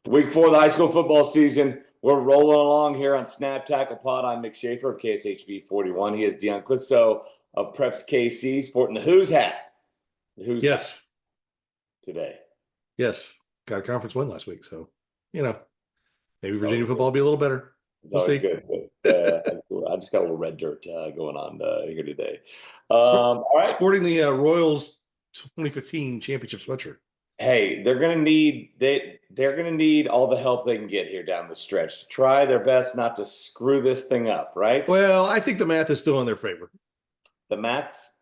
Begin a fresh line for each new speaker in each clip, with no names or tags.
Week 4 of the high school football season. We're rolling along here on Snap Tackle Pod. I'm Mick Shaffer of KSHB 41. He is Dion Clisso of PrepsKC, sporting the Who's hat. The Who's hat
Yes.
today.
Yes. Got a conference win last week. So, maybe Virginia
Always
football
good.
will be a little better.
It's
We'll
always
see.
good. I just got a little red dirt going on here today. All right.
Sporting the Royals 2015 championship sweatshirt.
Hey, they're gonna need all the help they can get here down the stretch to try their best not to screw this thing up, right?
Well, I think the math is still in their favor.
The math's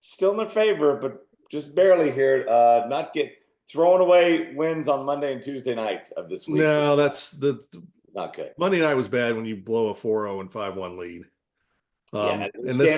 still in their favor, but just barely here. Not get throwing away wins on Monday and Tuesday night of this week.
No, that's
Not good.
Monday night was bad when you blow a 4-0 and 5-1 lead.
Yeah,
And this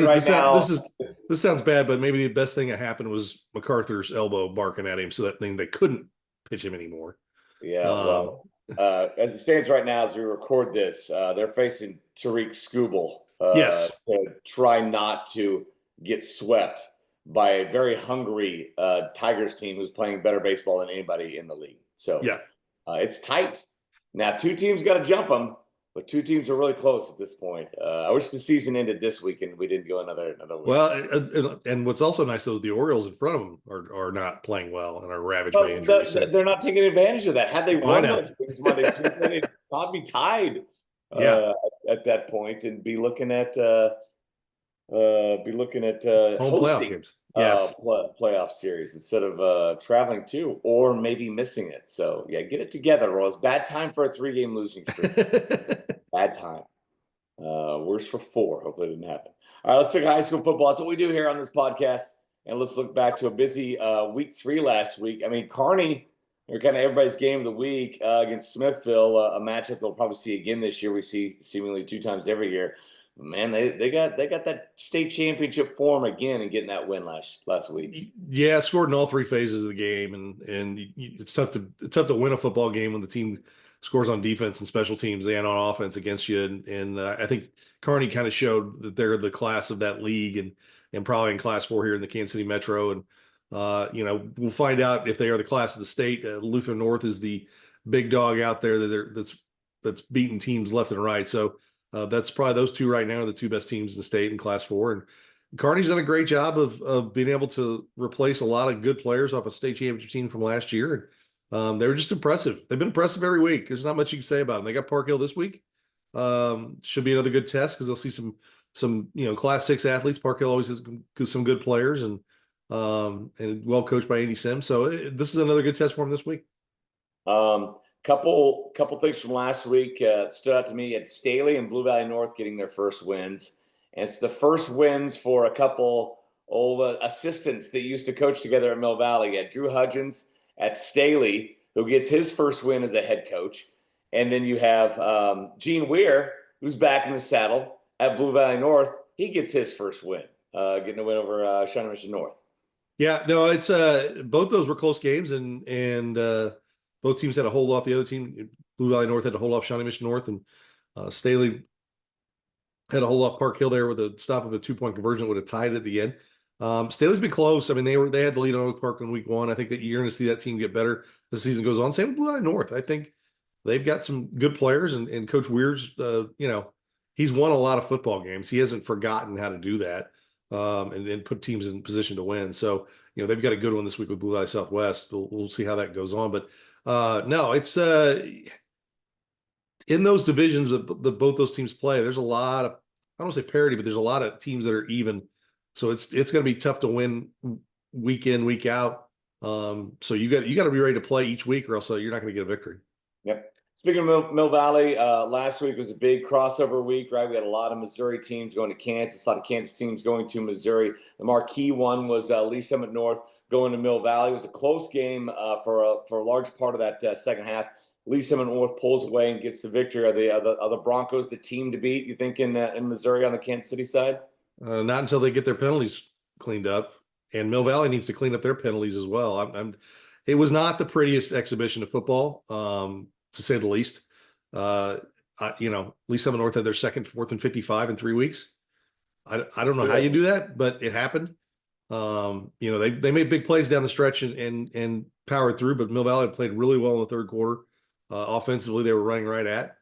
sounds bad, but maybe the best thing that happened was MacArthur's elbow barking at him, so that thing they couldn't pitch him anymore.
Yeah, well, as it stands right now, as we record this, they're facing Tariq Skubal
Yes.
to try not to get swept by a very hungry Tigers team who's playing better baseball than anybody in the league. So
Yeah.
it's tight. Now, two teams got to jump them, but two teams are really close at this point. I wish the season ended this week and we didn't go another week.
Well, and what's also nice though is the Orioles in front of them are not playing well and are ravaged by
But
injuries.
they're not taking advantage of that. Had they
I
won
know.
those games, they'd probably be tied
Yeah.
at that point and be looking at
Home playoff
hosting
games. Yes.
playoff series instead of traveling to or maybe missing it. So yeah, get it together, Royals. Bad time for a 3-game losing streak. Bad time. Worse for 4. Hopefully it didn't happen. All right, let's look at high school football. That's what we do here on this podcast. And let's look back to a busy week 3 last week. I mean, Kearney, they're kind of everybody's game of the week against Smithville, a matchup they'll probably see again this year. We see seemingly 2 times every year. Man, they got that state championship form again and getting that win last week.
Yeah, scored in all 3 phases of the game, and it's tough to win a football game when the team scores on defense and special teams and on offense against you. And I think Kearney kind of showed that they're the class of that league, and probably in Class 4 here in the Kansas City Metro. And we'll find out if they are the class of the state. Lutheran North is the big dog out there that's beating teams left and right. So. That's probably those 2 right now are the 2 best teams in the state in Class 4. And Kearney's done a great job of being able to replace a lot of good players off a state championship team from last year. And they were just impressive. They've been impressive every week. There's not much you can say about them. They got Park Hill this week. Should be another good test because they'll see some Class 6 athletes. Park Hill always has some good players and well coached by Andy Sims. So this is another good test for them this week.
Couple things from last week stood out to me. At Staley and Blue Valley North getting their first wins. And it's the first wins for a couple old assistants that used to coach together at Mill Valley. You had Drew Hudgens at Staley, who gets his first win as a head coach. And then you have Gene Weir, who's back in the saddle at Blue Valley North. He gets his first win, getting a win over Shawnee Mission North.
Yeah, no, it's both those were close games, and both teams had a hold off the other team. Blue Valley North had to hold off Shawnee Mission North, and Staley had a hold off Park Hill there with a stop of a 2-point conversion that would have tied at the end. Staley's been close. I mean, they had the lead on Oak Park in week 1. I think that you're going to see that team get better as the season goes on. Same with Blue Valley North. I think they've got some good players, and Coach Weir's, he's won a lot of football games. He hasn't forgotten how to do that and put teams in position to win. So, they've got a good one this week with Blue Valley Southwest. We'll see how that goes on. But no, it's in those divisions that both those teams play. There's a lot of, I don't want to say parity, but there's a lot of teams that are even. So it's going to be tough to win week in, week out. So you got to be ready to play each week, or else you're not going to get a victory.
Yep. Speaking of Mill Valley, last week was a big crossover week, right? We had a lot of Missouri teams going to Kansas, a lot of Kansas teams going to Missouri. The marquee one was Lee Summit North going to Mill Valley. It was a close game for a large part of that second half. Lee Summit North pulls away and gets the victory. Are the Broncos the team to beat, you think, in Missouri on the Kansas City side?
Not until they get their penalties cleaned up, and Mill Valley needs to clean up their penalties as well. It was not the prettiest exhibition of football, to say the least. Lee Summit North had their second 4th and 55 in 3 weeks. I don't know how you do that, but it happened. They made big plays down the stretch and powered through, but Mill Valley played really well in the third quarter. Offensively, they were running right at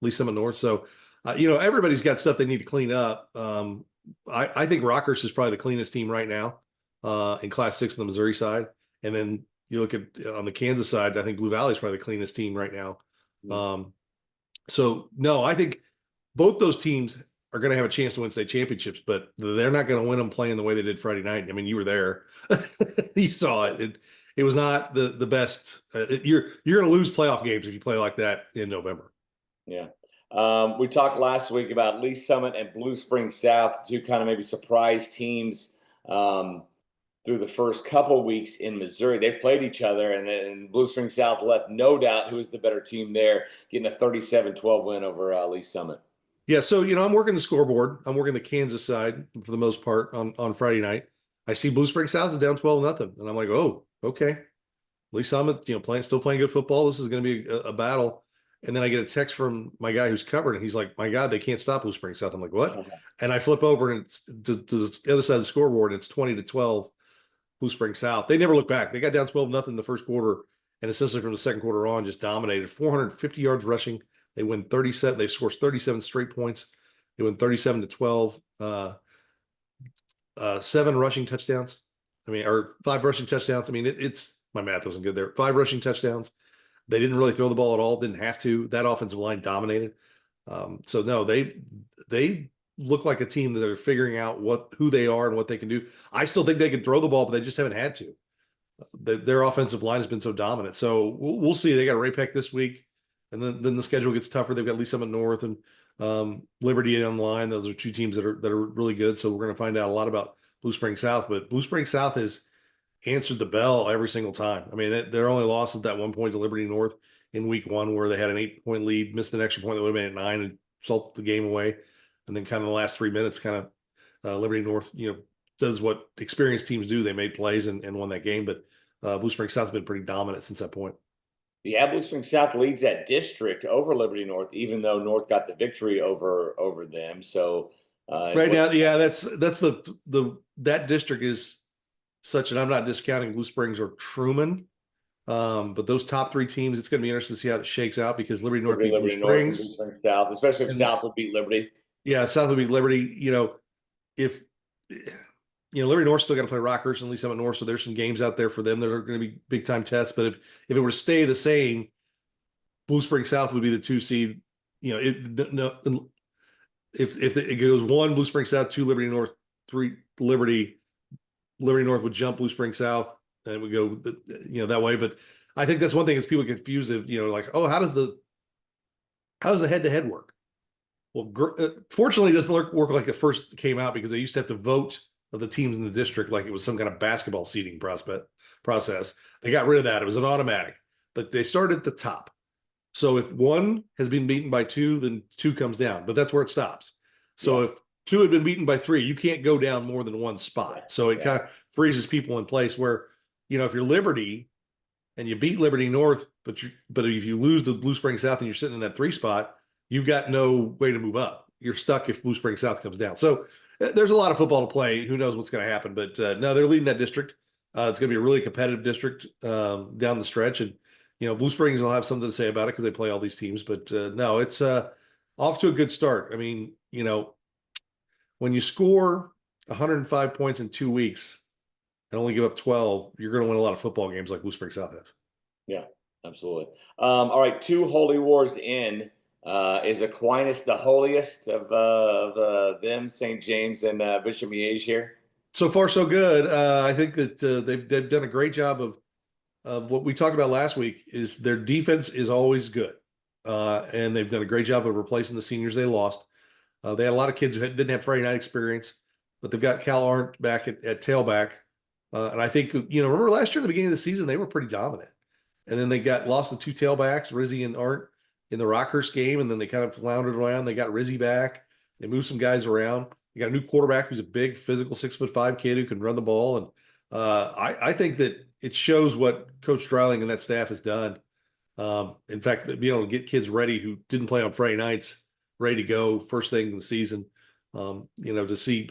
Lee Summit North. So, everybody's got stuff they need to clean up. I think Rockers is probably the cleanest team right now in Class 6 on the Missouri side. And then you look at on the Kansas side, I think Blue Valley is probably the cleanest team right now. So, no, I think both those teams are going to have a chance to win state championships, but they're not going to win them playing the way they did Friday night. I mean, you were there, you saw it. It was not the best. You're going to lose playoff games if you play like that in November.
Yeah. We talked last week about Lee Summit and Blue Spring South, two kind of maybe surprise teams through the first couple weeks in Missouri. They played each other, and Blue Spring South left no doubt who was the better team there, getting a 37-12 win over Lee Summit.
Yeah, so I'm working the scoreboard. I'm working the Kansas side for the most part on Friday night. I see Blue Spring South is down 12-0, and I'm like, oh, okay. Lee Summit, still playing good football. This is going to be a battle. And then I get a text from my guy who's covered, and he's like, my God, they can't stop Blue Spring South. I'm like, what? And I flip over and it's to the other side of the scoreboard, and it's 20-12 Blue Spring South. They never look back. They got down 12-0 in the first quarter, and essentially from the second quarter on, just dominated. 450 yards rushing. They win 37. They scored 37 straight points. They win 37-12. 7 rushing touchdowns. Or 5 rushing touchdowns. It's my math wasn't good there. 5 rushing touchdowns. They didn't really throw the ball at all. Didn't have to. That offensive line dominated. So no, they look like a team that are figuring out who they are and what they can do. I still think they can throw the ball, but they just haven't had to. Their offensive line has been so dominant. So we'll see. They got Ray-Pec this week. And then the schedule gets tougher. They've got Lee Summit North and Liberty on the line. Those are 2 teams that are really good. So we're going to find out a lot about Blue Spring South. But Blue Spring South has answered the bell every single time. Their only loss is that 1 point to Liberty North in week 1 where they had an 8-point lead, missed an extra point that would have been at 9 and salted the game away. And then kind of the last 3 minutes, Liberty North, does what experienced teams do. They made plays and won that game. But Blue Spring South has been pretty dominant since that point.
Yeah, Blue Spring South leads that district over Liberty North, even though North got the victory over them. So
right now, yeah, that's that district is such, and I'm not discounting Blue Springs or Truman, but those top 3 teams, it's going to be interesting to see how it shakes out because Liberty North beat Blue Springs,
Blue Spring South, especially if South would beat Liberty.
Yeah, South would beat Liberty. If Liberty North still got to play Rockers and Lee Summit North, so there's some games out there for them that are going to be big time tests. But if it were to stay the same, Blue Spring South would be the 2 seed. If it goes 1 Blue Spring South, 2 Liberty North, 3 Liberty North would jump Blue Spring South, and it would go that way. But I think that's one thing is people get confused of like, oh, how does the head-to-head work? Well, fortunately, it doesn't work like it first came out because they used to have to vote of the teams in the district like it was some kind of basketball seeding process. They got rid of that. It was an automatic, but they started at the top. So if 1 has been beaten by 2, then 2 comes down, but that's where it stops. So if 2 had been beaten by 3, you can't go down more than 1 spot. So it kind of freezes people in place where, if you're Liberty and you beat Liberty North, but if you lose to Blue Spring South and you're sitting in that 3 spot, you've got no way to move up. You're stuck if Blue Spring South comes down. So there's a lot of football to play. Who knows what's going to happen? But no, they're leading that district. It's going to be a really competitive district down the stretch. And, Blue Springs will have something to say about it because they play all these teams. But no, it's off to a good start. When you score 105 points in 2 weeks and only give up 12, you're going to win a lot of football games like Blue Spring South has.
Yeah, absolutely. All right, 2 Holy Wars in. Is Aquinas the holiest of them, St. James and Bishop Miege here?
So far, so good. I think that they've done a great job of what we talked about last week. Is their defense is always good, and they've done a great job of replacing the seniors they lost. They had a lot of kids who didn't have Friday night experience, but they've got Cal Arndt back at tailback, and I think remember last year at the beginning of the season they were pretty dominant, and then they lost the 2 tailbacks, Rizzy and Arndt, in the Rockhurst game, and then they kind of floundered around. They got Rizzy back. They moved some guys around. You got a new quarterback who's a big, physical, 6'5" kid who can run the ball. And I think that it shows what Coach Dreiling and that staff has done. In fact, being able to get kids ready who didn't play on Friday nights, ready to go first thing in the season, to see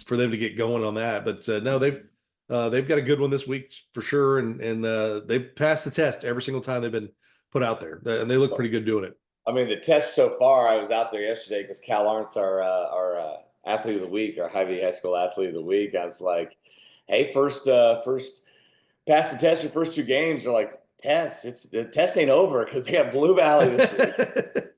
for them to get going on that. But no, they've got a good one this week for sure, and they've passed the test every single time they've been put out there, and they look pretty good doing it.
I mean, the test so far, I was out there yesterday because Cal Arndt's our athlete of the week, our Hy-Vee high school athlete of the week. I was like, hey, first pass the test your first 2 games. They're like, the test ain't over because they got Blue Valley this week,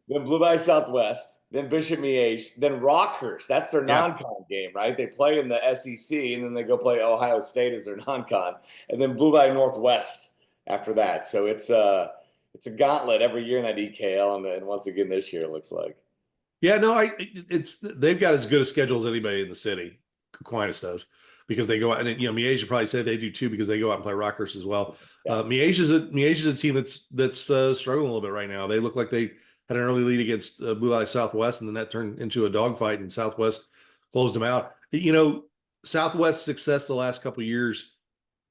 then Blue Valley Southwest, then Bishop Miege, then Rockhurst. That's their
Yeah.
non-con game, right? They play in the SEC, and then they go play Ohio State as their non-con, and then Blue Valley Northwest after that. So it's a gauntlet every year in that EKL, and once again this year it looks like.
Yeah, no, they've got as good a schedule as anybody in the city. Aquinas does, because they go out, and Miege should probably say they do too, because they go out and play Rockhurst as well.
Yeah.
Miege is a team that's struggling a little bit right now. They look like they had an early lead against Blue Valley Southwest, and then that turned into a dogfight, and Southwest closed them out. Southwest's success the last couple of years,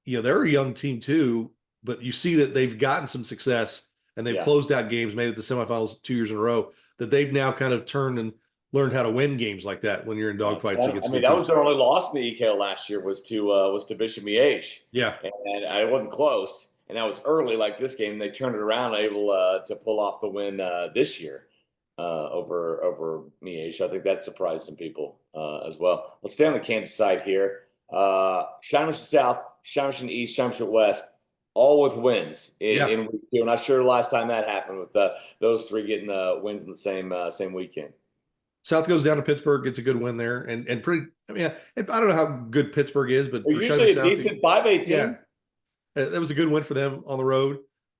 they're a young team too, but you see that they've gotten some success, and they've closed out games, made it to the semifinals 2 years in a row, that they've now kind of turned and learned how to win games like that when you're in dogfights against.
I mean, that was their only loss in the EKL last year, was to Bishop Miege.
Yeah,
and I wasn't close, and that was early, like this game. They turned it around, able to pull off the win this year over Miege. I think that surprised some people as well. Let's stay on the Kansas side here. Shinemission South, Shinemission East, Shinemission West, all with wins in week 2. I'm not sure the last time that happened with those 3 getting the wins in the same weekend.
South goes down to Pittsburgh, gets a good win there, and pretty. I mean, I don't know how good Pittsburgh is, but
they're usually a decent 5A team.
Yeah, that was a good win for them on the road.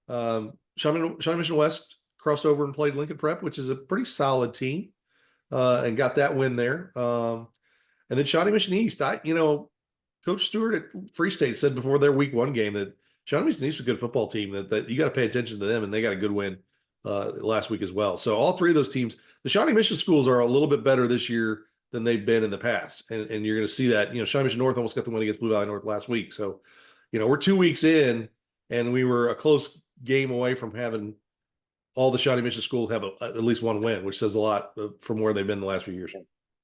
Shinemission West crossed over and played Lincoln Prep, which is a pretty solid team, and got that win there. And then Shawnee Mission East, Coach Stewart at Free State said before their week 1 game that Shawnee Mission East is a good football team, that you got to pay attention to them, and they got a good win last week as well. So all 3 of those teams, the Shawnee Mission schools, are a little bit better this year than they've been in the past. And you're going to see that, Shawnee Mission North almost got the win against Blue Valley North last week. So, we're 2 weeks in, and we were a close game away from having all the Shawnee Mission schools have at least 1 win, which says a lot from where they've been the last few years.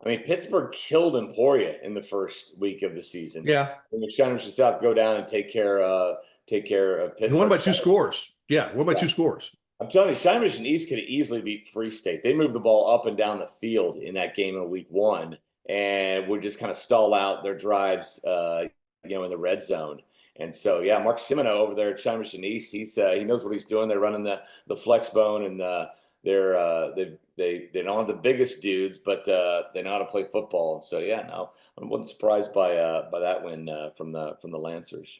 I mean, Pittsburgh killed Emporia in the first week of the season.
Yeah.
And Shawnee Mission South go down and take care of Pittsburgh.
And won by 2 scores. Yeah, won by 2 scores.
I'm telling you, Shawnee Mission East could have easily beat Free State. They moved the ball up and down the field in that game in week 1, and would just kind of stall out their drives, in the red zone. And so, Mark Simino over there at Shawnee Mission East, he knows what he's doing. They're running the flex bone, and they don't have the biggest dudes, but they know how to play football. And so, I wasn't surprised by that win from the Lancers.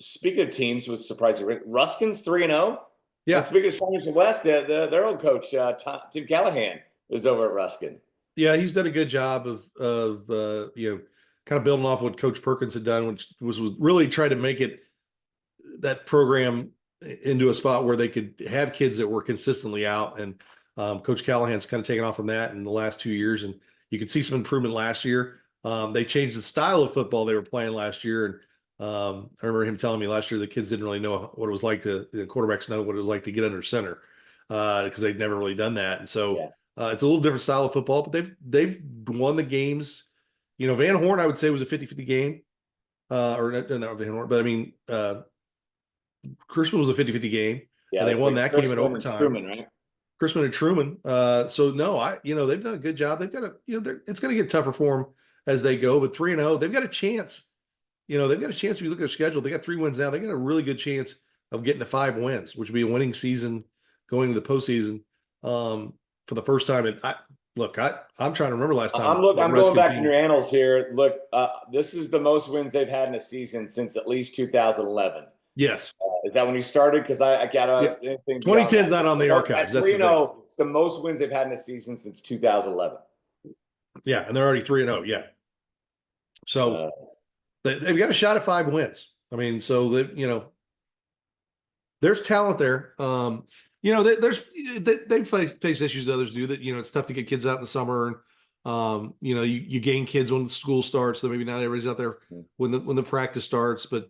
Speaking of teams with surprising, Ruskin's 3-0.
Yeah.
And speaking of Shinemission West, their old coach Tim Callahan is over at Ruskin.
Yeah, he's done a good job of kind of building off what Coach Perkins had done, which was really try to make that program into a spot where they could have kids that were consistently out. And Coach Callahan's kind of taken off from that in the last 2 years, and you could see some improvement last year. They changed the style of football they were playing last year, and I remember him telling me last year the kids didn't really know what it was like the quarterbacks know what it was like to get under center, because they'd never really done that. And so it's a little different style of football, but they've won the games. Van Horn, I would say, was a 50-50 game, or not Van Horn, but I mean, Chrisman was a 50-50 game, and they won that game in overtime.
Truman, right?
Chrisman and Truman. So no, they've done a good job. They've got it's going to get tougher for them as they go, but 3-0, they've got a chance. They've got a chance. If you look at their schedule, they got 3 wins now. They got a really good chance of getting to 5 wins, which would be a winning season going to the postseason for the first time. And I'm trying to remember last time.
I'm going back in your annals here. Look, this is the most wins they've had in a season since at least 2011.
Yes.
Is that when you started? Because I got anything.
2010's not on the archives. That's
3-0. It's the most wins they've had in a season since 2011.
Yeah, and they're already 3-0. Yeah. So they've got a shot at 5 wins. I mean, so there's talent there. They face issues others do, that it's tough to get kids out in the summer, and you gain kids when the school starts, so maybe not everybody's out there when the practice starts, but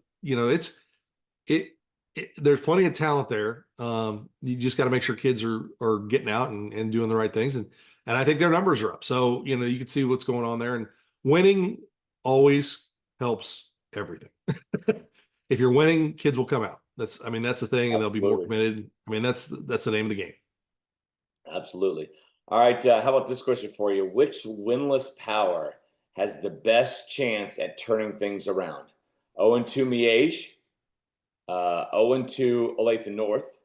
there's plenty of talent there. You just got to make sure kids are getting out and doing the right things, and I think their numbers are up, so you can see what's going on there, and winning always helps everything. If you're winning, kids will come out. I mean, that's the thing, and they'll be more
Absolutely.
committed. I mean, that's the name of the game.
Absolutely. All right. How about this question for you? Which winless power has the best chance at turning things around? 0-2 Miege, 0-2 Olathe North,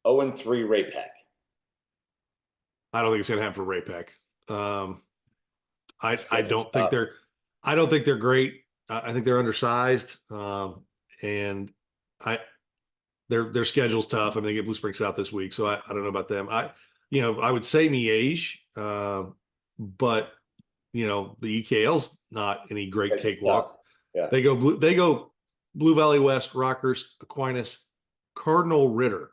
0-3 Ray-Pack.
I don't think it's going to happen for Ray-Pack. Um, I
Schedule's
don't think
tough.
they're great. I think they're undersized. And I their schedule's tough. I mean, they get Blue Spring South this week, so I don't know about them. I would say Miege, but the EKL's not any great
Schedule's tough.
cakewalk.
Yeah.
They go Blue Valley West, Rockers, Aquinas, Cardinal Ritter,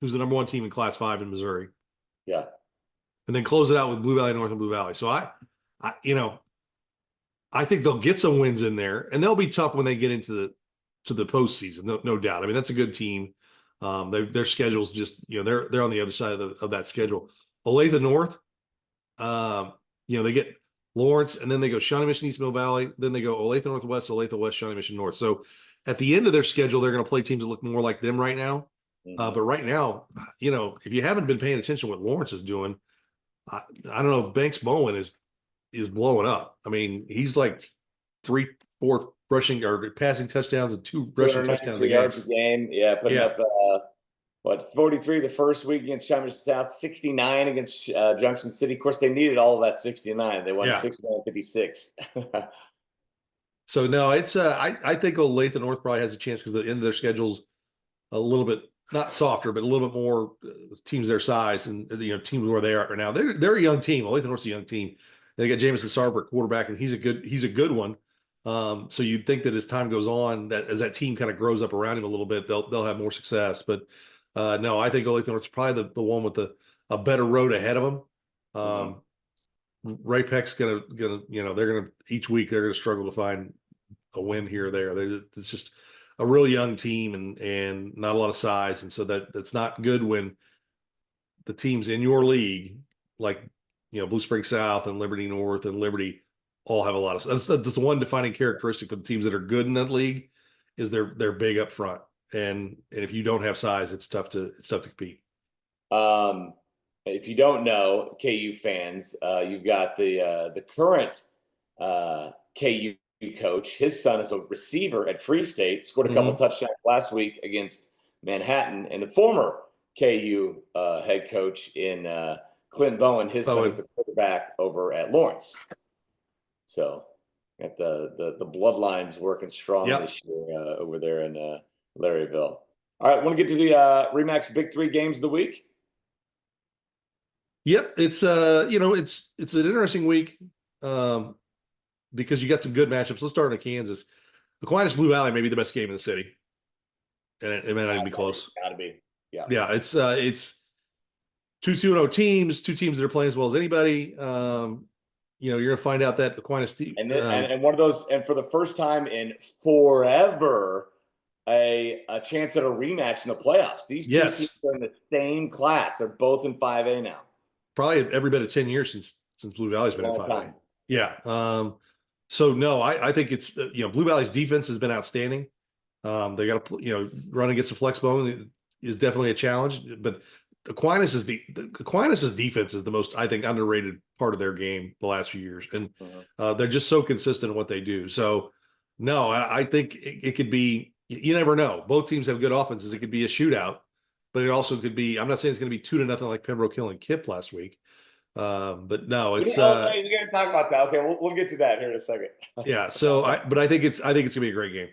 who's the number one team in Class 5 in Missouri,
Yeah.
and then close it out with Blue Valley North and Blue Valley. So I think they'll get some wins in there, and they'll be tough when they get into the postseason, no doubt. I mean, that's a good team. Their schedule's just they're on the other side of that schedule. Olathe North, they get Lawrence, and then they go Shawnee Mission East Mill Valley, then they go Olathe Northwest, Olathe West, Shawnee Mission North. So at the end of their schedule, they're going to play teams that look more like them right now.
Mhm.
But right now, if you haven't been paying attention to what Lawrence is doing, I don't know. Banks Bowen is blowing up. I mean, he's like 3-4 rushing or passing touchdowns and 2 rushing touchdowns a
293
game.
yards a game. Yeah, putting
Yeah.
up 43 the first week against Shawnee South, 69 against Junction City. Of course, they needed all of that 69. They won
Yeah.
69-56.
So no, it's I think Olathe North probably has a chance because the end of their schedule's a little bit not softer, but a little bit more teams their size and teams where they are right now. They're a young team. Olathe North's a young team. They got Jamison Sarver at quarterback, and he's a good one. So you'd think that as time goes on, that as that team kind of grows up around him a little bit, they'll have more success. But no, I think Olathe North's probably the one with a better road ahead of them. Ray Peck's gonna they're gonna each week they're gonna struggle to find a win here or there. It's just a real young team and not a lot of size, and so that's not good when the teams in your league, like Blue Spring South and Liberty North and Liberty, all have a lot of. That's the one defining characteristic for the teams that are good in that league is they're big up front, and if you don't have size, it's tough to compete.
If you don't know, KU fans, you've got the current KU coach. His son is a receiver at Free State, scored a couple touchdowns last week against Manhattan, and the former KU head coach in Clint Bowen. His son is the quarterback over at Lawrence. So got the bloodlines working strong this year over there in Larryville. All right, want to get to the Remax Big Three games of the week?
Yep, it's it's an interesting week because you got some good matchups. Let's start in Kansas. Aquinas Blue Valley may be the best game in the city, and it may not even be close.
Gotta be, yeah.
Yeah, it's 2-2-0 teams, two teams that are playing as well as anybody. You're gonna find out that Aquinas
and one of those, and for the first time in forever, a chance at a rematch in the playoffs. These two teams are in the same class. They're both in 5A now.
Probably every bit of 10 years since Blue Valley's been in 5A. Yeah. So no, I think it's Blue Valley's defense has been outstanding. They got to run against the flex bone is definitely a challenge, but Aquinas's defense is the most, I think, underrated part of their game the last few years, and they're just so consistent in what they do. So no, I think it could be. You never know. Both teams have good offenses. It could be a shootout, but it also could be. I'm not saying it's going to be 2-0 like Pembroke Hill and Kip last week, but no, it's.
We're going to talk about that. Okay, we'll get to that here in a second.
Yeah. So I think it's going to be a great game.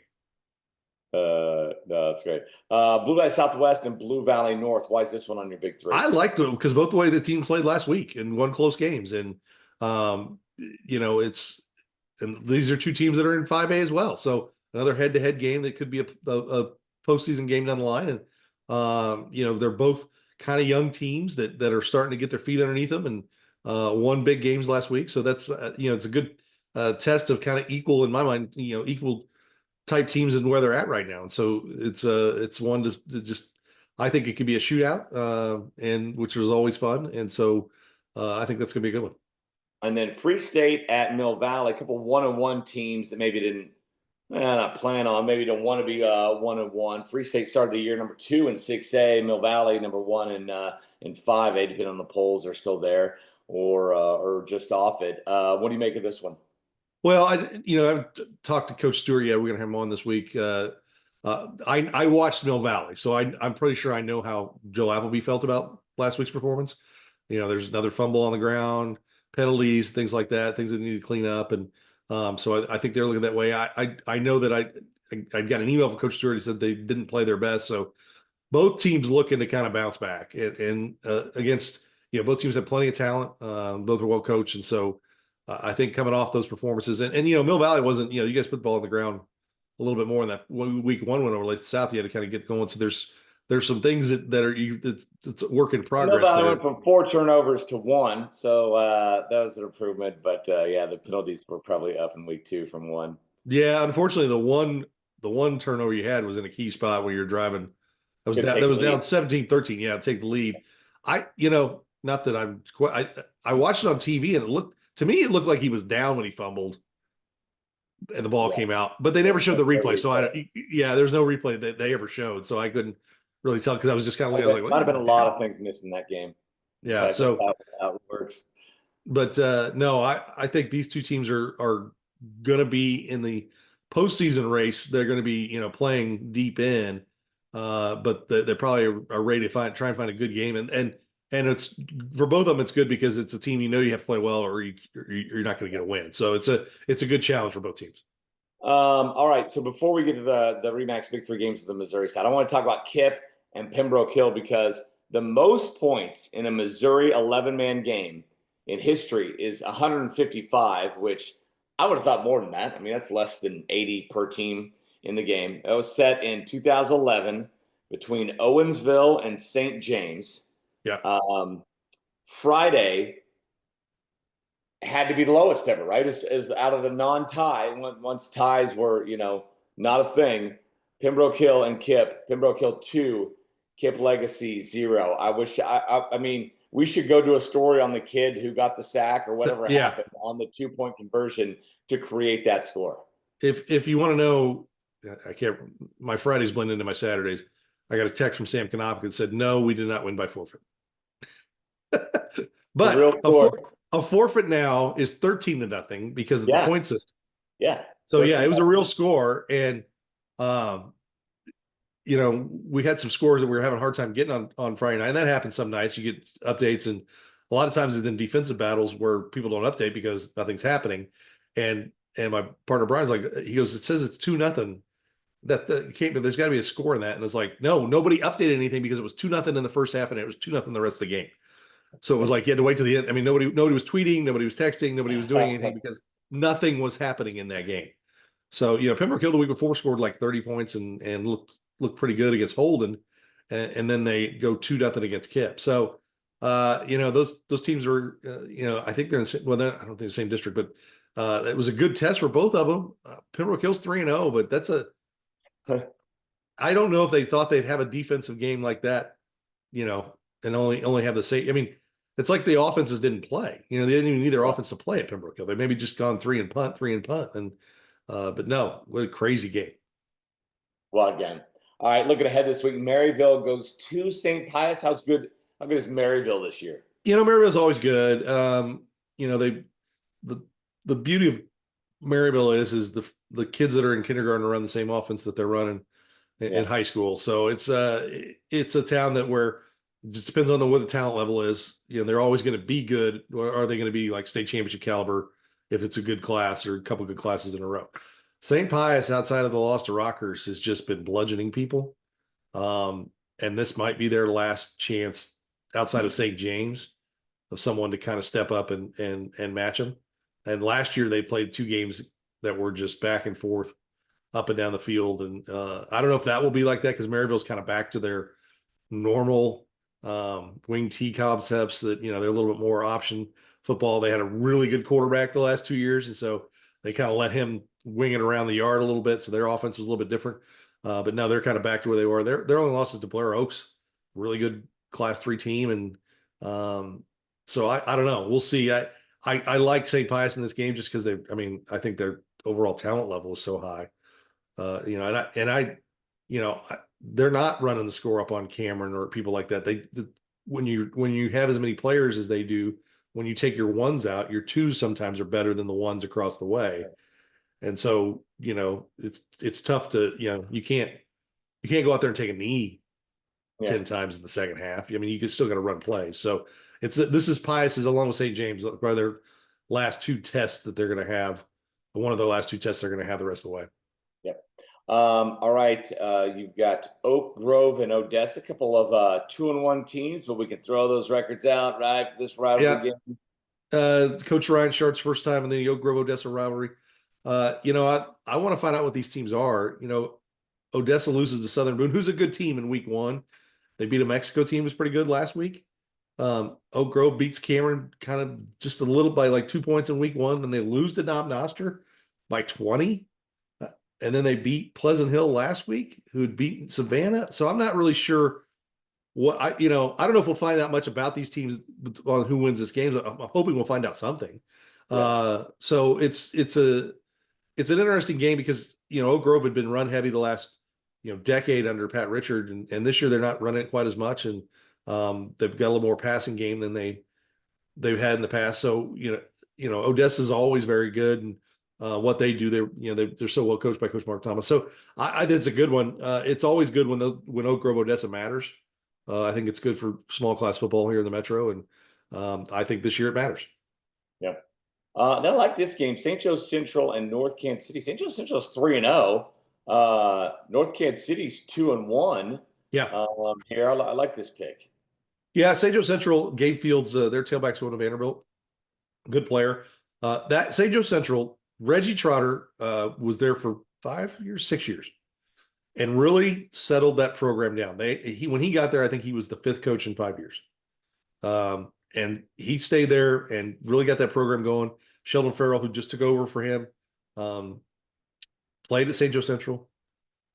No, that's great. Blue Valley Southwest and Blue Valley North. Why is this one on your Big Three?
I liked it because both the way the teams played last week and won close games, and and these are two teams that are in 5A as well. So another head-to-head game that could be a postseason game down the line, and they're both kind of young teams that are starting to get their feet underneath them and won big games last week. So that's it's a good test of kind of equal in my mind, equal type teams and where they're at right now. And so it's one to just, I think it could be a shootout, and which was always fun. And so I think that's gonna be a good one.
And then Free State at Mill Valley, a couple 1-1 teams that maybe didn't And I plan on maybe don't want to be 1-1. Free State started the year number 2 in 6A. Mill Valley number 1 in 5A, depending on the polls are still there or just off it. What do you make of this one?
Well, I haven't talked to Coach Stewart yet. We're going to have him on this week. I watched Mill Valley, so I'm pretty sure I know how Joe Appleby felt about last week's performance. There's another fumble on the ground, penalties, things like that, things that need to clean up, and so I think they're looking that way. I know that I got an email from Coach Stewart. He said they didn't play their best, so both teams looking to kind of bounce back, and against both teams have plenty of talent. Both are well coached, and so I think coming off those performances, and Mill Valley wasn't you guys put the ball on the ground a little bit more in that week one went over Lake South. You had to kind of get going. So there's some things that are it's a work in
Mill
progress
Valley
there.
went from 4 turnovers to 1, so that was an improvement. But yeah, the penalties were probably up in week 2 from 1.
Yeah, unfortunately, the one turnover you had was in a key spot where you're driving. That was down 17-13. Yeah, take the lead. Not that I'm quite. I watched it on TV and it looked like he was down when he fumbled, and the ball came out. But they never showed the replay, so there's no replay that they ever showed, so I couldn't really tell because I was just kind of. I was like,
might have been a lot of things missing that game.
Yeah, so
how it works.
But no, I think these two teams are going to be in the postseason race. They're going to be playing deep in, but they're probably are ready to try and find a good game. And it's for both of them. It's good because it's a team you have to play well, or you're not going to get a win. So it's a good challenge for both teams.
All right. So before we get to the Remax Big Three games of the Missouri side, I want to talk about Kip and Pembroke Hill because the most points in a Missouri 11-man game in history is 155, which I would have thought more than that. I mean, that's less than 80 per team in the game. That was set in 2011 between Owensville and St. James.
Yeah.
Friday had to be the lowest ever, right? As out of the non-tie, once ties were, not a thing. Pembroke Hill and Kip. Pembroke Hill 2, Kip Legacy 0. I mean, we should go do a story on the kid who got the sack or whatever happened on the 2-point conversion to create that score.
If you want to know, I can't. My Fridays blend into my Saturdays. I got a text from Sam Kanopka that said, "No, we did not win by forfeit." But a forfeit now is 13-0 because of the point system.
Yeah.
So it was a real score, and we had some scores that we were having a hard time getting on Friday night, and that happens some nights. You get updates, and a lot of times it's in defensive battles where people don't update because nothing's happening. And my partner Brian's like, he goes, "It says it's 2-0. There's got to be a score in that." And it's like, no, nobody updated anything because it was 2-0 in the first half, and it was 2-0 the rest of the game. So it was like you had to wait to the end. I mean, nobody was tweeting, nobody was texting, nobody was doing anything because nothing was happening in that game. So Pembroke Hill the week before scored like 30 points and looked pretty good against Holden, and then they go 2-0 against Kip. So those teams were I think they're in I don't think the same district, but it was a good test for both of them. Pembroke Hill's 3-0, but that's I don't know if they thought they'd have a defensive game like that, and only have the same. I mean, it's like the offenses didn't play. They didn't even need their offense to play at Pembroke Hill. They maybe just gone 3 and punt, and but no, what a crazy game.
Well, again, all right. Looking ahead this week, Maryville goes to St. Pius. How good is Maryville this year?
Maryville's always good. The beauty of Maryville is the kids that are in kindergarten run the same offense that they're running in high school. So it's a town where it just depends on what the talent level is. They're always going to be good. Or are they going to be like state championship caliber if it's a good class or a couple good classes in a row? St. Pius, outside of the loss to Rockers, has just been bludgeoning people. And this might be their last chance outside of St. James of someone to kind of step up and match them. And last year they played 2 games that were just back and forth up and down the field. And I don't know if that will be like that because Maryville's kind of back to their normal wing T concepts that, they're a little bit more option football. They had a really good quarterback the last 2 years. And so they kind of let him wing it around the yard a little bit. So their offense was a little bit different. But now they're kind of back to where they were. Their only losses to Blair Oaks, really good Class 3 team. And so I don't know. We'll see. I like St. Pius in this game just because I think their overall talent level is so high. They're not running the score up on Cameron or people like that. When you have as many players as they do, when you take your ones out, your twos sometimes are better than the ones across the way. And so, it's tough to, you can't go out there and take a knee 10 times in the second half. I mean, you still got to run plays. So this is Pius's, along with St. James, by their last two tests that they're going to have. One of the last two tests they're going to have the rest of the way.
Yep. All right. You've got Oak Grove and Odessa, a couple of 2-1 teams, but we can throw those records out, right? For this rivalry game.
Coach Ryan Sharp's first time in the Oak Grove Odessa rivalry. I want to find out what these teams are. Odessa loses to Southern Boone, who's a good team in week 1. They beat a Mexico team, was pretty good last week. Oak Grove beats Cameron kind of just a little by like 2 points in week 1. Then they lose to Knob Noster by 20. And then they beat Pleasant Hill last week, who had beaten Savannah. So I'm not really sure I don't know if we'll find out much about these teams on who wins this game. I'm hoping we'll find out something. So it's an interesting game because, Oak Grove had been run heavy the last, decade under Pat Richard. And this year they're not running it quite as much. And they've got a little more passing game than they've had in the past. So, Odessa's always very good. And what they do, they're so well coached by Coach Mark Thomas. So I think it's a good one. It's always good when Oak Grove Odessa matters. I think it's good for small class football here in the Metro. And I think this year it matters.
Yep. Then I like this game, St. Joe Central and North Kansas City. St. Joe Central is 3-0. North Kansas City's 2-1.
Yeah.
Here, I like this pick.
Yeah, St. Joe Central, Gabe Fields, their tailback's going to Vanderbilt. Good player. That St. Joe Central, Reggie Trotter was there for 6 years, and really settled that program down. When he got there, I think he was the 5th coach in 5 years. And he stayed there and really got that program going. Sheldon Farrell, who just took over for him, played at St. Joe Central,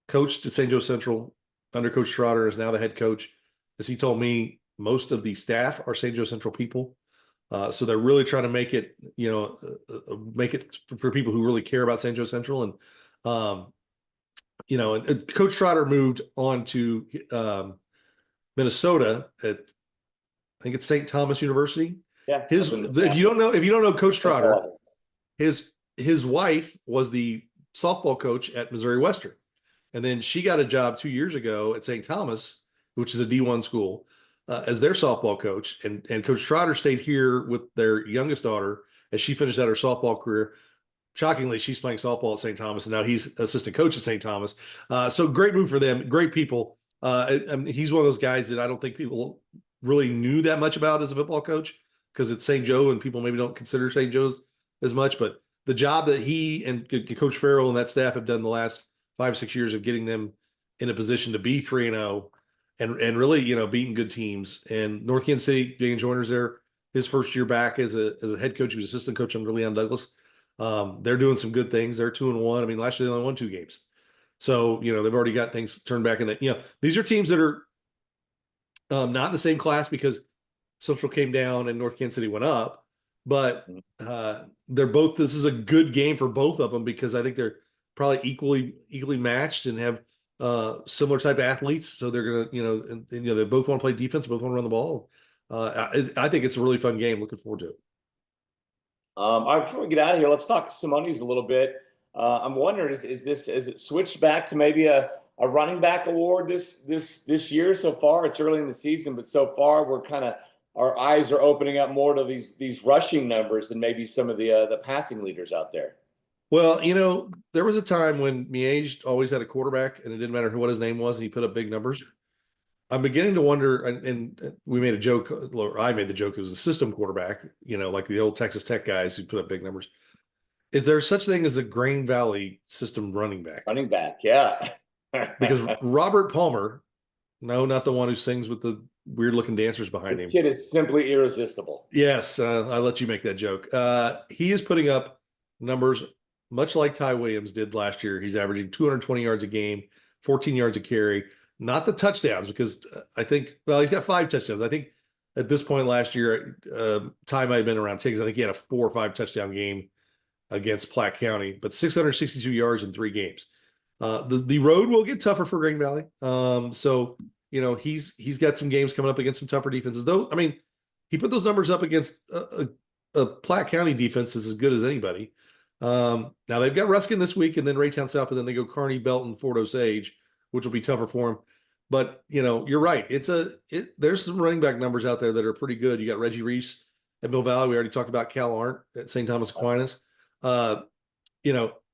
coached at St. Joe Central under Coach Trotter, is now the head coach. As he told me, most of the staff are St. Joe Central people. So they're really trying to make it, make it for people who really care about St. Joe Central. And, and Coach Trotter moved on to Minnesota at, I think it's St. Thomas University.
Yeah.
If you don't know Coach Trotter, his wife was the softball coach at Missouri Western. And then she got a job 2 years ago at St. Thomas, which is a D1 school, as their softball coach. And Coach Trotter stayed here with their youngest daughter as she finished out her softball career. Shockingly, she's playing softball at St. Thomas, and now he's assistant coach at St. Thomas. So great move for them. Great people. He's one of those guys that I don't think people really knew that much about as a football coach because it's St. Joe and people maybe don't consider St. Joe's as much. But the job that he and Coach Farrell and that staff have done the last 5-6 years of getting them in a position to be 3-0 and really, beating good teams. And North Kansas City, Dan Joyner's there, his first year back as a head coach. He was assistant coach under Leon Douglas. They're doing some good things. They're 2-1. I mean, last year they only won 2 games. So, they've already got things turned back in that, these are teams that are not in the same class because Central came down and North Kansas City went up, but this is a good game for both of them because I think they're probably equally matched and have similar type of athletes. So they're going to, they both want to play defense, both want to run the ball. I think it's a really fun game. Looking forward to it.
All right, before we get out of here, let's talk Simone's a little bit. I'm wondering, is it switched back to maybe a running back award this year so far? It's early in the season, but so far our eyes are opening up more to these rushing numbers than maybe some of the passing leaders out there.
Well, there was a time when Miege always had a quarterback and it didn't matter what his name was and he put up big numbers. I'm beginning to wonder, and we made a joke, or I made the joke, it was a system quarterback, like the old Texas Tech guys who put up big numbers. Is there such thing as a Grain Valley system running back?
Running back, yeah.
Because Robert Palmer, no, not the one who sings with the weird looking dancers behind him.
Kid is simply irresistible.
Yes, I let you make that joke. He is putting up numbers much like Ty Williams did last year. He's averaging 220 yards a game, 14 yards a carry. Not the touchdowns, because I think, he's got 5 touchdowns. I think at this point last year, Ty might have been around 10 because I think he had a 4 or 5 touchdown game against Platte County, but 662 yards in 3 games. The road will get tougher for Green Valley. So he's got some games coming up against some tougher defenses. Though I mean, he put those numbers up against a Platte County defense is as good as anybody. Now they've got Ruskin this week, and then Raytown South, and then they go Kearney, Belton, Fort Osage, which will be tougher for him. But you're right. There's some running back numbers out there that are pretty good. You got Reggie Reese at Mill Valley. We already talked about Cal Arndt at St. Thomas Aquinas.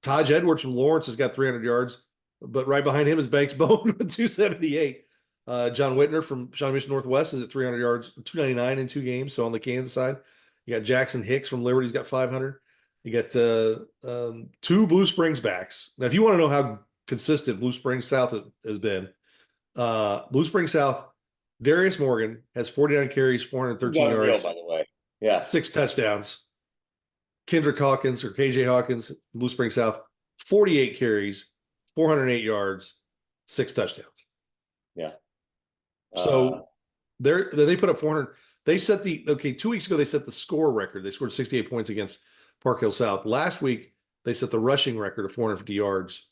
Taj Edwards from Lawrence has got 300 yards, but right behind him is Banks Bone with 278. John Whitner from Shawnee Mission Northwest is at 300 yards, 299 in 2 games. So on the Kansas side, you got Jackson Hicks from Liberty's got 500. You got 2 Blue Springs backs. Now, if you want to know how consistent Blue Springs South has been, Blue Springs South, Darius Morgan has 49 carries, 413 yards,
by the way. Yeah.
6 touchdowns. Kendrick Hawkins or KJ Hawkins, Blue Springs South, 48 carries, 408 yards, 6 touchdowns.
Yeah.
So they put up 400. They set 2 weeks ago, they set the score record. They scored 68 points against Park Hill South. Last week, they set the rushing record of 450 yards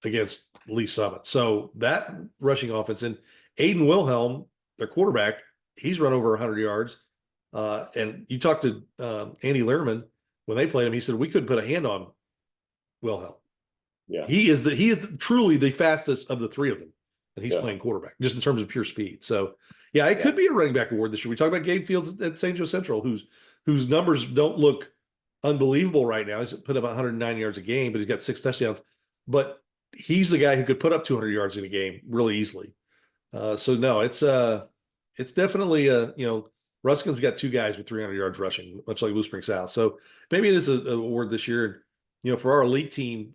against Lee Summit. So that rushing offense, and Aiden Wilhelm, their quarterback, he's run over 100 yards. And you talked to Andy Lehrman when they played him. He said we couldn't put a hand on Wilhelm.
Yeah,
he is truly the fastest of the 3 of them, and he's playing quarterback just in terms of pure speed. So yeah, it could be a running back award this year. We talked about Gabe Fields at St. Joe Central, whose numbers don't look unbelievable right now. He's put up 109 yards a game, but he's got 6 touchdowns. But he's the guy who could put up 200 yards in a game really easily. So no, it's definitely Ruskin's got 2 guys with 300 yards rushing, much like Blue Springs South. So maybe it is an award this year. And, for our elite team,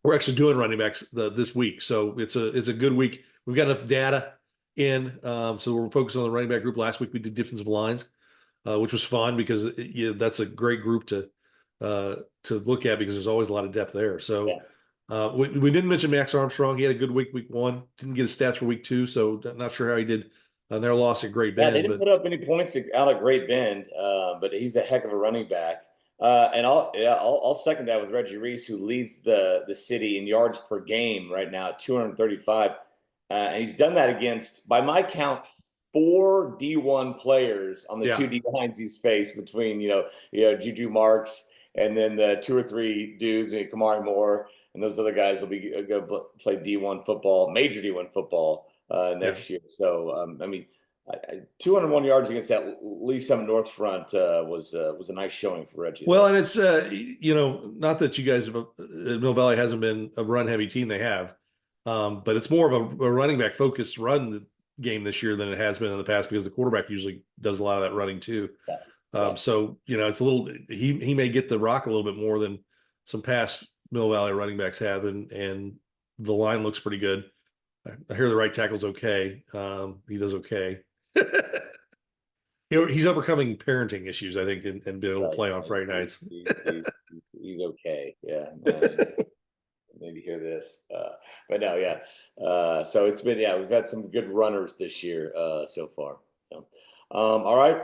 we're actually doing running backs this week. So it's a good week. We've got enough data in. So we're focused on the running back group. Last week we did defensive lines, which was fun because that's a great group to look at because there's always a lot of depth there. So we didn't mention Max Armstrong. He had a good week 1. Didn't get his stats for week 2, so not sure how he did on their loss at Great Bend.
They didn't put up any points out at Great Bend, but he's a heck of a running back. And I'll second that with Reggie Reese, who leads the city in yards per game right now at 235. And he's done that against, by my count, 4 D1 players on the 2 D lines he's faced between, Juju Marks and then the 2 or 3 dudes, Kamari Moore, and those other guys will be go play D1 football, major D1 football next year. So, 201 yards against that Lee Summit North front was a nice showing for Reggie.
Well, and it's not that you guys Mill Valley hasn't been a run heavy team, they have, but it's more of a running back focused run game this year than it has been in the past because the quarterback usually does a lot of that running too. So it's a little he may get the rock a little bit more than some past Mill Valley running backs have, and the line looks pretty good. I hear the right tackle's okay. He does okay. He's overcoming parenting issues, I think, and being able to play on Friday nights.
He's okay. Yeah. Maybe hear this. But no, yeah. So it's been, we've had some good runners this year so far. So, all right.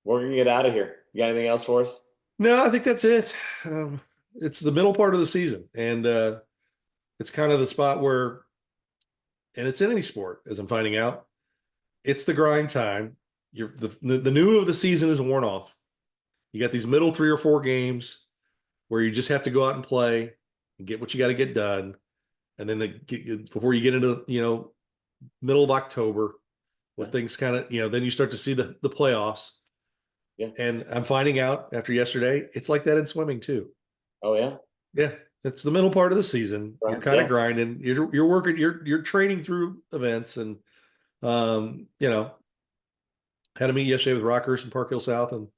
We're going to get out of here. You got anything else for us?
No, I think that's it. It's the middle part of the season, and it's kind of the spot where, and it's in any sport, as I'm finding out, it's the grind time. The new of the season is worn off. You got these middle 3 or 4 games where you just have to go out and play and get what you got to get done. And then before you get into, middle of October, where things kind of, then you start to see the playoffs.
Yeah.
And I'm finding out after yesterday, it's like that in swimming too.
Oh yeah.
Yeah. It's the middle part of the season.
Right.
You're kind of grinding. You're working, you're training through events, and had a meet yesterday with Rockhurst and Park Hill South and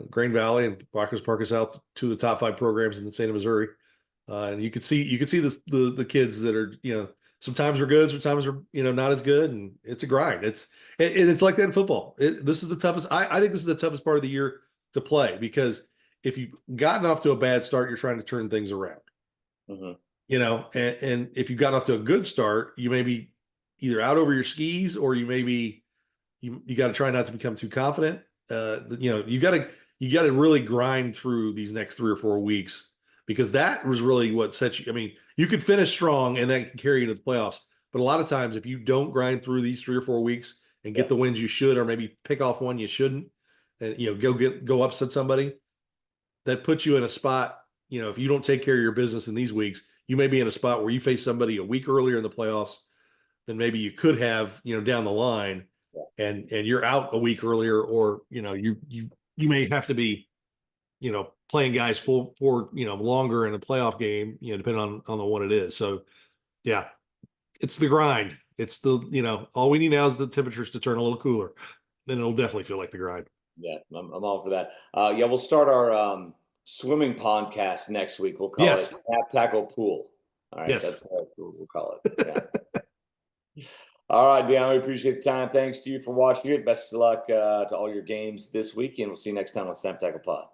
Grain Valley, and Rockhurst, Park Hill South, 2 of the top 5 programs in the state of Missouri. And you could see the kids that are, sometimes are good, sometimes are, not as good. And it's a grind. It's like that in football. This is the toughest. I think this is the toughest part of the year to play, because if you've gotten off to a bad start, you're trying to turn things around, and if you've gotten off to a good start, you may be either out over your skis, or you may be, you got to try not to become too confident. You got to really grind through these next 3 or 4 weeks because that was really what set you. I mean, you could finish strong and that can carry you to the playoffs. But a lot of times, if you don't grind through these 3 or 4 weeks and get the wins you should, or maybe pick off one you shouldn't, and go upset somebody, that puts you in a spot. If you don't take care of your business in these weeks, you may be in a spot where you face somebody a week earlier in the playoffs than maybe you could have, down the line, and you're out a week earlier, or you may have to be, playing guys for longer in a playoff game, depending on the one it is. So yeah, it's the grind. It's all we need now is the temperatures to turn a little cooler. Then it'll definitely feel like the grind.
Yeah, I'm all for that. Yeah, we'll start our swimming podcast next week. We'll call
Yes.
it Tap Tackle Pool. All right,
Yes.
that's what we'll call it. Yeah. All right, Dion, we appreciate the time. Thanks to you for watching it. Best of luck to all your games this weekend. We'll see you next time on Snap Tackle Pod.